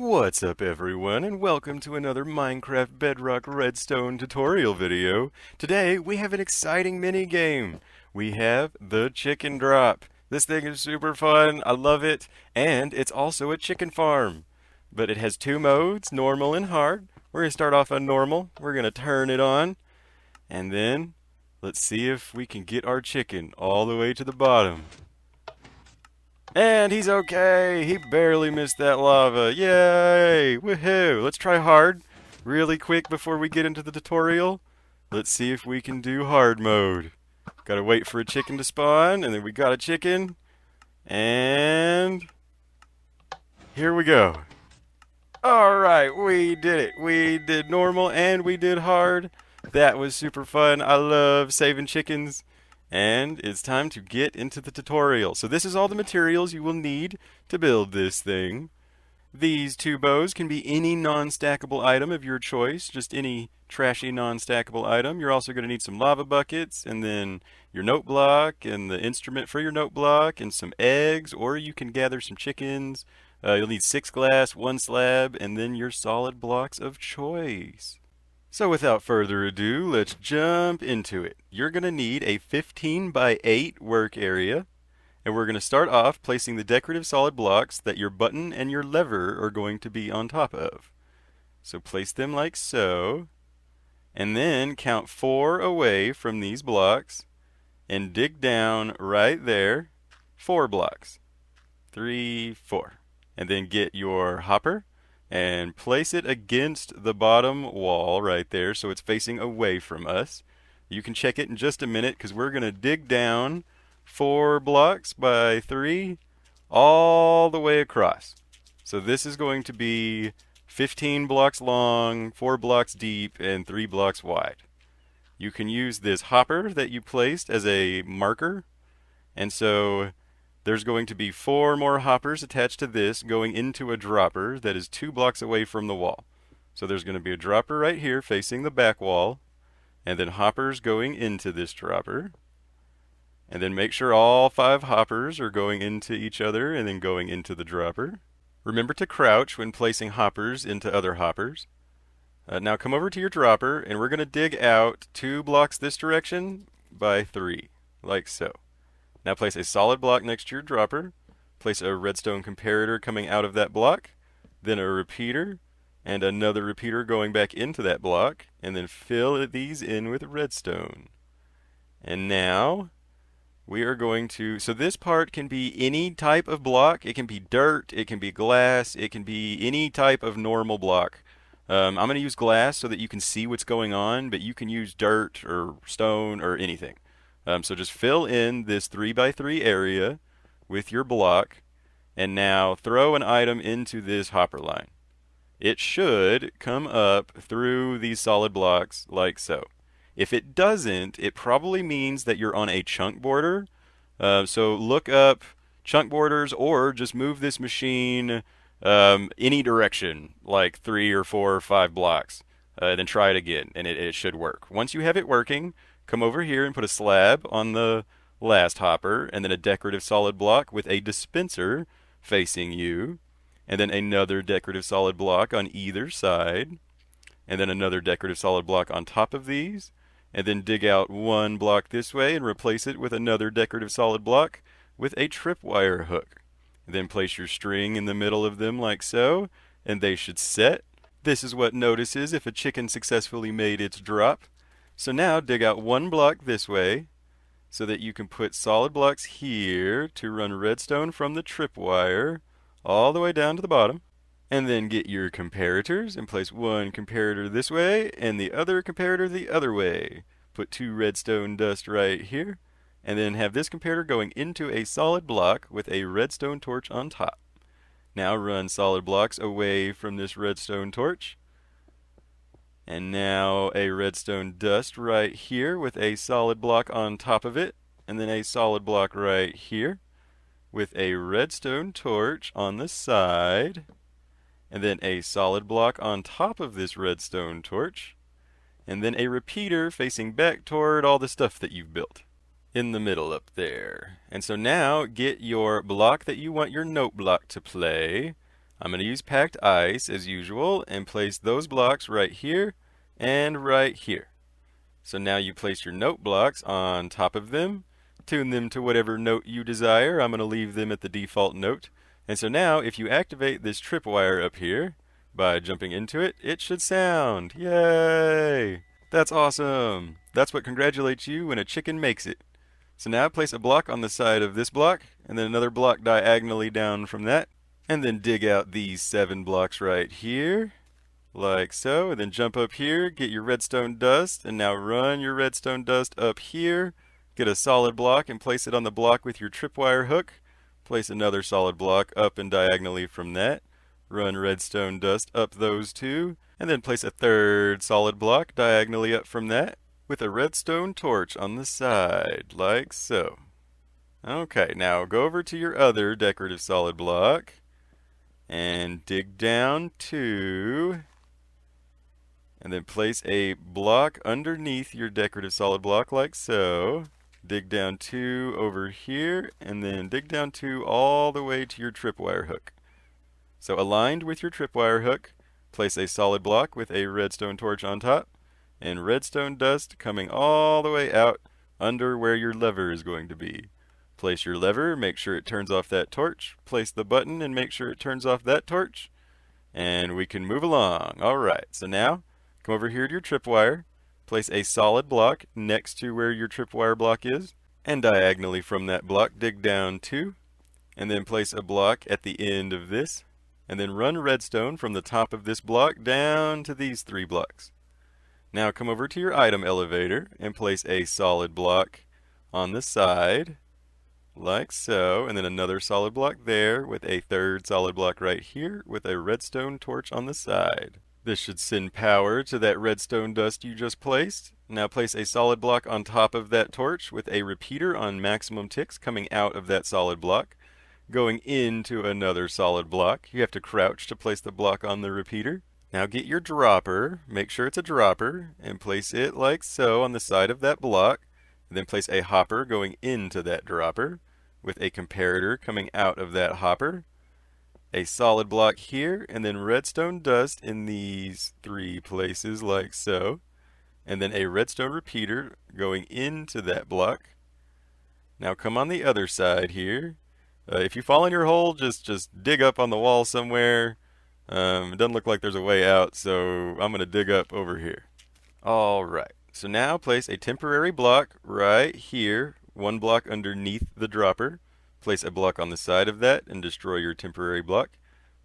What's up everyone, and welcome to another Minecraft Bedrock Redstone tutorial video. Today we have an exciting mini game. We have the chicken drop. This thing is super fun, I love it, and it's also a chicken farm. But it has two modes, normal and hard. We're going to start off on normal, we're going to turn it on, and then let's see if we can get our chicken all the way to the bottom. And he's okay. He barely missed that lava. Yay! Woohoo! Let's try hard really quick before we get into the tutorial. Let's see if we can do hard mode. Gotta wait for a chicken to spawn, and then we got a chicken. And here we go. Alright, we did it. We did normal and we did hard. That was super fun. I love saving chickens. And it's time to get into the tutorial. So this is all the materials you will need to build this thing. These two bows can be any non-stackable item of your choice, just any trashy non-stackable item. You're also going to need some lava buckets, and then your note block, and the instrument for your note block, and some eggs, or you can gather some chickens. You'll need 6 glass, 1 slab, and then your solid blocks of choice. So without further ado, let's jump into it. You're going to need a 15 by 8 work area, and we're going to start off placing the decorative solid blocks that your button and your lever are going to be on top of. So place them like so, and then count 4 away from these blocks, and dig down right there, 4 blocks. 3, 4. And then get your hopper and place it against the bottom wall right there so it's facing away from us. You can check it in just a minute because we're going to dig down 4 blocks by 3 all the way across. So this is going to be 15 blocks long, 4 blocks deep, and 3 blocks wide. You can use this hopper that you placed as a marker, and so there's going to be 4 more hoppers attached to this going into a dropper that is 2 blocks away from the wall. So there's going to be a dropper right here facing the back wall, and then hoppers going into this dropper. And then make sure all 5 hoppers are going into each other and then going into the dropper. Remember to crouch when placing hoppers into other hoppers. Now come over to your dropper, and we're going to dig out 2 blocks this direction by 3, like so. Now place a solid block next to your dropper, place a redstone comparator coming out of that block, then a repeater, and another repeater going back into that block, and then fill these in with redstone. And now we are going to, so this part can be any type of block. It can be dirt, it can be glass, it can be any type of normal block. I'm going to use glass so that you can see what's going on, but you can use dirt or stone or anything. So just fill in this 3 by 3 area with your block, and now throw an item into this hopper line. It should come up through these solid blocks like so. If it doesn't, it probably means that you're on a chunk border. So look up chunk borders, or just move this machine any direction, like 3 or 4 or 5 blocks. Then try it again, and it should work. Once you have it working, come over here and put a slab on the last hopper, and then a decorative solid block with a dispenser facing you, and then another decorative solid block on either side, and then another decorative solid block on top of these, and then dig out 1 block this way and replace it with another decorative solid block with a tripwire hook. And then place your string in the middle of them like so, and they should set. This is what notices if a chicken successfully made its drop. So now dig out 1 block this way so that you can put solid blocks here to run redstone from the tripwire all the way down to the bottom. And then get your comparators and place 1 comparator this way and the other comparator the other way. Put 2 redstone dust right here, and then have this comparator going into a solid block with a redstone torch on top. Now run solid blocks away from this redstone torch. And now a redstone dust right here with a solid block on top of it, and then a solid block right here with a redstone torch on the side, and then a solid block on top of this redstone torch, and then a repeater facing back toward all the stuff that you've built in the middle up there. And so now get your block that you want your note block to play. I'm going to use packed ice as usual and place those blocks right here and right here. So now you place your note blocks on top of them, tune them to whatever note you desire. I'm going to leave them at the default note. And so now if you activate this tripwire up here by jumping into it, it should sound. Yay! That's awesome! That's what congratulates you when a chicken makes it. So now place a block on the side of this block, and then another block diagonally down from that, and then dig out these 7 blocks right here, like so, and then jump up here, get your redstone dust, and now run your redstone dust up here, get a solid block and place it on the block with your tripwire hook, place another solid block up and diagonally from that, run redstone dust up those 2, and then place a third solid block diagonally up from that, with a redstone torch on the side, like so. Okay, now go over to your other decorative solid block, and dig down 2, and then place a block underneath your decorative solid block like so. Dig down 2 over here, and then dig down 2 all the way to your tripwire hook. So aligned with your tripwire hook, place a solid block with a redstone torch on top, and redstone dust coming all the way out under where your lever is going to be. Place your lever, make sure it turns off that torch, place the button and make sure it turns off that torch, and we can move along. Alright, so now come over here to your tripwire, place a solid block next to where your tripwire block is, and diagonally from that block dig down 2, and then place a block at the end of this, and then run redstone from the top of this block down to these 3 blocks. Now come over to your item elevator and place a solid block on the side, like so, and then another solid block there with a third solid block right here with a redstone torch on the side. This should send power to that redstone dust you just placed. Now place a solid block on top of that torch with a repeater on maximum ticks coming out of that solid block, going into another solid block. You have to crouch to place the block on the repeater. Now get your dropper, make sure it's a dropper, and place it like so on the side of that block. And then place a hopper going into that dropper, with a comparator coming out of that hopper. A solid block here, and then redstone dust in these 3 places like so. And then a redstone repeater going into that block. Now come on the other side here. If you fall in your hole, just dig up on the wall somewhere. It doesn't look like there's a way out, so I'm going to dig up over here. Alright, so now place a temporary block right here, 1 block underneath the dropper. Place a block on the side of that and destroy your temporary block.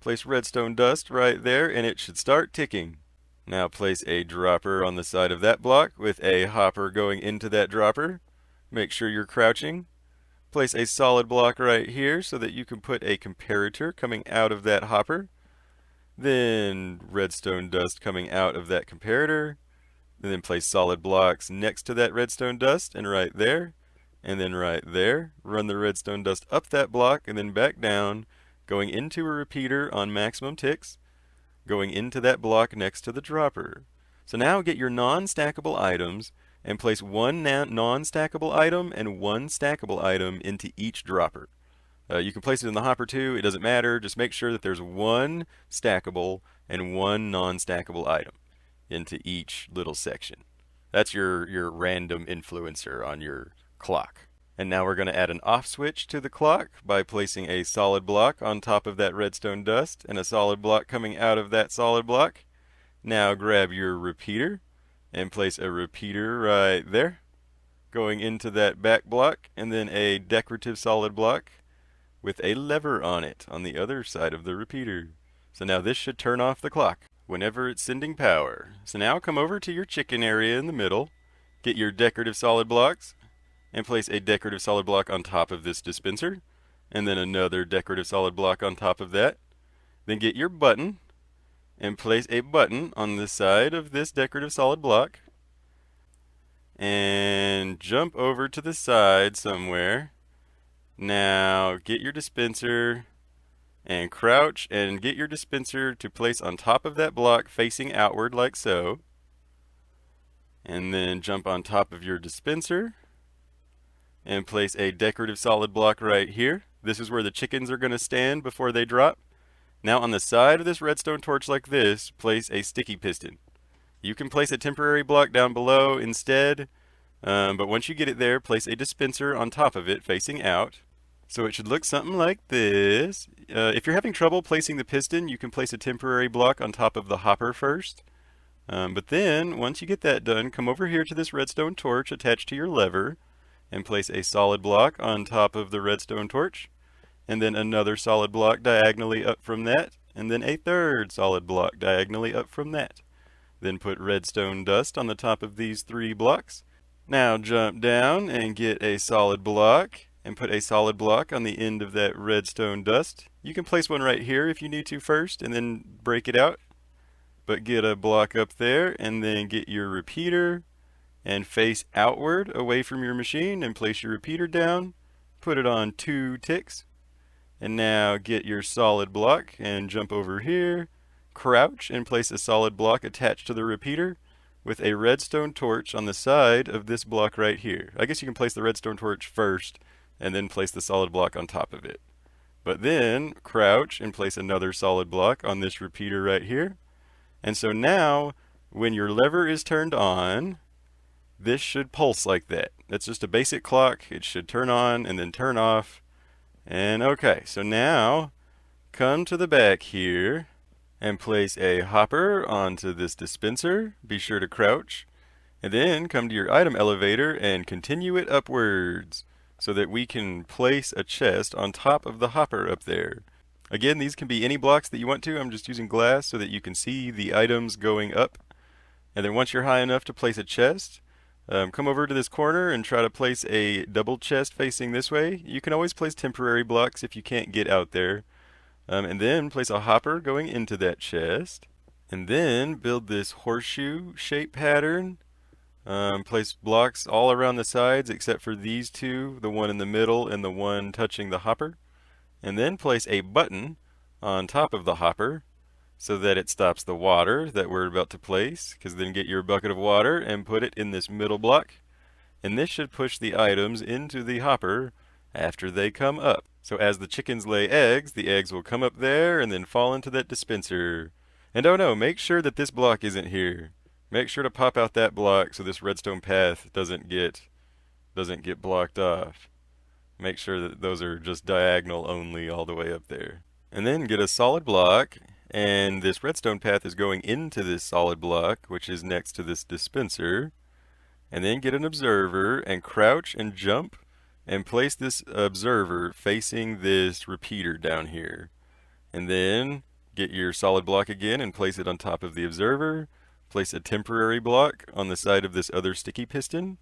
Place redstone dust right there and it should start ticking. Now place a dropper on the side of that block with a hopper going into that dropper. Make sure you're crouching. Place a solid block right here so that you can put a comparator coming out of that hopper. Then redstone dust coming out of that comparator, and then place solid blocks next to that redstone dust and right there, and then right there. Run the redstone dust up that block and then back down, going into a repeater on maximum ticks, going into that block next to the dropper. So now get your non-stackable items and place 1 non-stackable item and 1 stackable item into each dropper. You can place it in the hopper too, it doesn't matter. Just make sure that there's 1 stackable and 1 non-stackable item into each little section. That's your random influencer on your clock. And now we're going to add an off switch to the clock by placing a solid block on top of that redstone dust and a solid block coming out of that solid block. Now grab your repeater and place a repeater right there, going into that back block, and then a decorative solid block with a lever on it on the other side of the repeater. So now this should turn off the clock whenever it's sending power. So now come over to your chicken area in the middle, get your decorative solid blocks, and place a decorative solid block on top of this dispenser, and then another decorative solid block on top of that. Then get your button, and place a button on the side of this decorative solid block, and jump over to the side somewhere. Now get your dispenser and crouch and get your dispenser to place on top of that block facing outward like so. And then jump on top of your dispenser and place a decorative solid block right here. This is where the chickens are going to stand before they drop. Now on the side of this redstone torch like this, place a sticky piston. You can place a temporary block down below instead, but once you get it there, place a dispenser on top of it facing out. So it should look something like this. If you're having trouble placing the piston, you can place a temporary block on top of the hopper first. But then, once you get that done, come over here to this redstone torch attached to your lever and place a solid block on top of the redstone torch, and then another solid block diagonally up from that, and then a third solid block diagonally up from that. Then put redstone dust on the top of these 3 blocks. Now jump down and get a solid block and put a solid block on the end of that redstone dust. You can place one right here if you need to first and then break it out. But get a block up there and then get your repeater and face outward away from your machine and place your repeater down. Put it on 2 ticks. And now get your solid block and jump over here. Crouch and place a solid block attached to the repeater with a redstone torch on the side of this block right here. I guess you can place the redstone torch first and then place the solid block on top of it. But then crouch and place another solid block on this repeater right here. And so now when your lever is turned on, this should pulse like that. That's just a basic clock. It should turn on and then turn off. And okay, so now come to the back here and place a hopper onto this dispenser. Be sure to crouch. And then come to your item elevator and continue it upwards so that we can place a chest on top of the hopper up there. Again, these can be any blocks that you want to. I'm just using glass so that you can see the items going up. And then once you're high enough to place a chest, come over to this corner and try to place a double chest facing this way. You can always place temporary blocks if you can't get out there. And then place a hopper going into that chest. And then build this horseshoe shape pattern. Place blocks all around the sides except for these 2, the one in the middle and the one touching the hopper. And then place a button on top of the hopper so that it stops the water that we're about to place, because then get your bucket of water and put it in this middle block. And this should push the items into the hopper after they come up. So as the chickens lay eggs, the eggs will come up there and then fall into that dispenser. And oh no, make sure that this block isn't here. Make sure to pop out that block so this redstone path doesn't get blocked off. Make sure that those are just diagonal only all the way up there. And then get a solid block, and this redstone path is going into this solid block, which is next to this dispenser. And then get an observer and crouch and jump and place this observer facing this repeater down here. And then get your solid block again and place it on top of the observer. Place a temporary block on the side of this other sticky piston.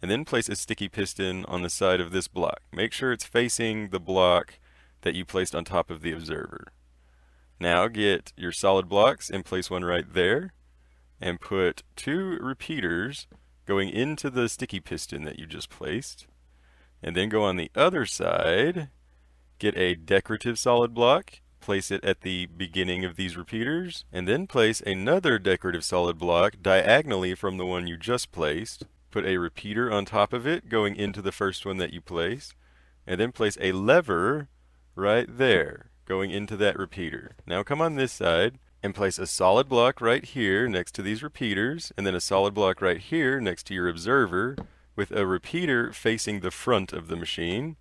And then place a sticky piston on the side of this block. Make sure it's facing the block that you placed on top of the observer. Now get your solid blocks and place one right there. And put 2 repeaters going into the sticky piston that you just placed. And then go on the other side, get a decorative solid block, place it at the beginning of these repeaters, and then place another decorative solid block diagonally from the one you just placed. Put a repeater on top of it going into the first one that you placed, and then place a lever right there going into that repeater. Now come on this side and place a solid block right here next to these repeaters, and then a solid block right here next to your observer, with a repeater facing the front of the machine.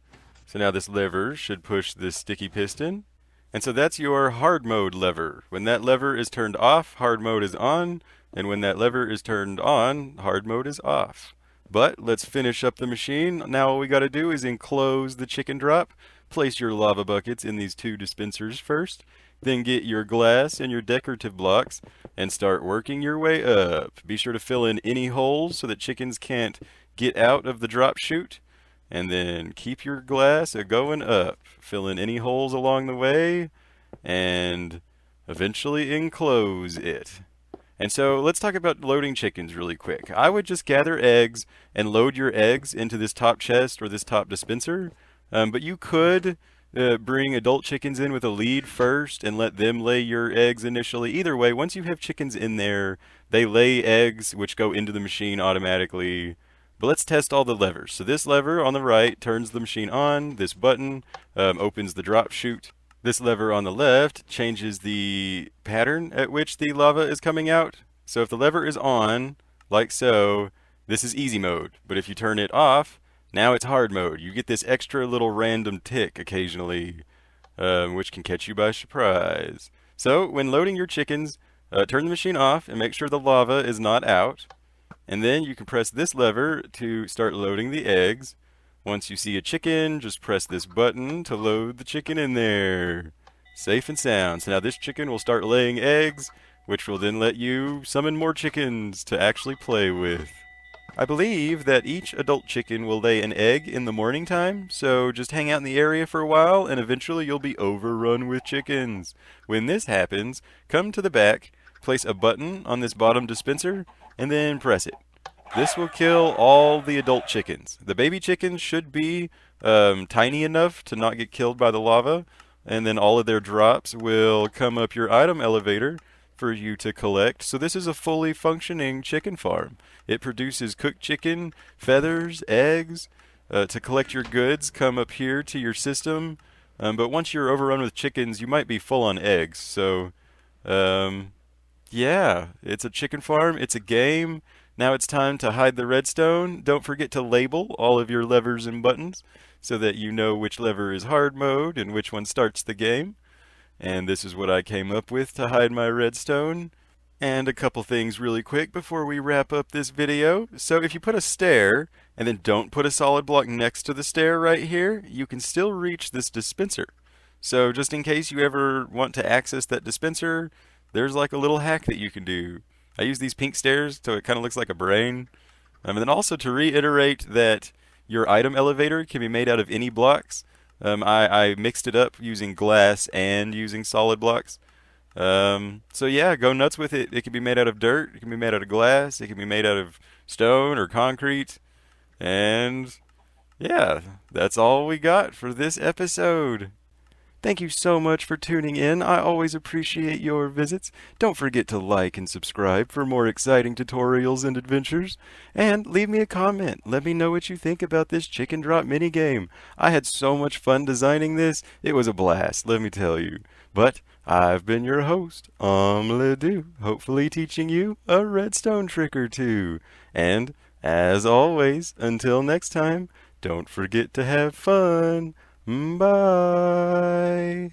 So now this lever should push this sticky piston. And so that's your hard mode lever. When that lever is turned off, hard mode is on. And when that lever is turned on, hard mode is off. But let's finish up the machine. Now all we got to do is enclose the chicken drop. Place your lava buckets in these 2 dispensers first. Then get your glass and your decorative blocks and start working your way up. Be sure to fill in any holes so that chickens can't get out of the drop chute, and then keep your glass going up. Fill in any holes along the way, and eventually enclose it. And so let's talk about loading chickens really quick. I would just gather eggs and load your eggs into this top chest or this top dispenser, but you could bring adult chickens in with a lead first and let them lay your eggs initially. Either way, once you have chickens in there, they lay eggs which go into the machine automatically. But let's test all the levers. So this lever on the right turns the machine on. This button opens the drop chute. This lever on the left changes the pattern at which the lava is coming out. So if the lever is on, like so, this is easy mode. But if you turn it off, now it's hard mode. You get this extra little random tick occasionally, which can catch you by surprise. So when loading your chickens, turn the machine off and make sure the lava is not out. And then you can press this lever to start loading the eggs. Once you see a chicken, just press this button to load the chicken in there. Safe and sound. So now this chicken will start laying eggs, which will then let you summon more chickens to actually play with. I believe that each adult chicken will lay an egg in the morning time, so just hang out in the area for a while and eventually you'll be overrun with chickens. When this happens, come to the back, place a button on this bottom dispenser, and then press it. This will kill all the adult chickens. The baby chickens should be tiny enough to not get killed by the lava, and then all of their drops will come up your item elevator for you to collect. So this is a fully functioning chicken farm. It produces cooked chicken, feathers, eggs. To collect your goods, come up here to your system. But once you're overrun with chickens, you might be full on eggs. So, yeah, it's a chicken farm. It's a game. Now it's time to hide the redstone. Don't forget to label all of your levers and buttons so that you know which lever is hard mode and which one starts the game. And this is what I came up with to hide my redstone. And a couple things really quick before we wrap up this video. So if you put a stair and then don't put a solid block next to the stair right here, you can still reach this dispenser. So just in case you ever want to access that dispenser, there's like a little hack that you can do. I use these pink stairs so it kind of looks like a brain. And then also to reiterate that your item elevator can be made out of any blocks. I mixed it up using glass and using solid blocks. So yeah, go nuts with it. It can be made out of dirt, it can be made out of glass, it can be made out of stone or concrete. And yeah, that's all we got for this episode. Thank you so much for tuning in. I always appreciate your visits. Don't forget to like and subscribe for more exciting tutorials and adventures. And leave me a comment. Let me know what you think about this chicken drop minigame. I had so much fun designing this. It was a blast, let me tell you. But I've been your host, OmLedu, hopefully teaching you a redstone trick or two. And as always, until next time, don't forget to have fun. Bye.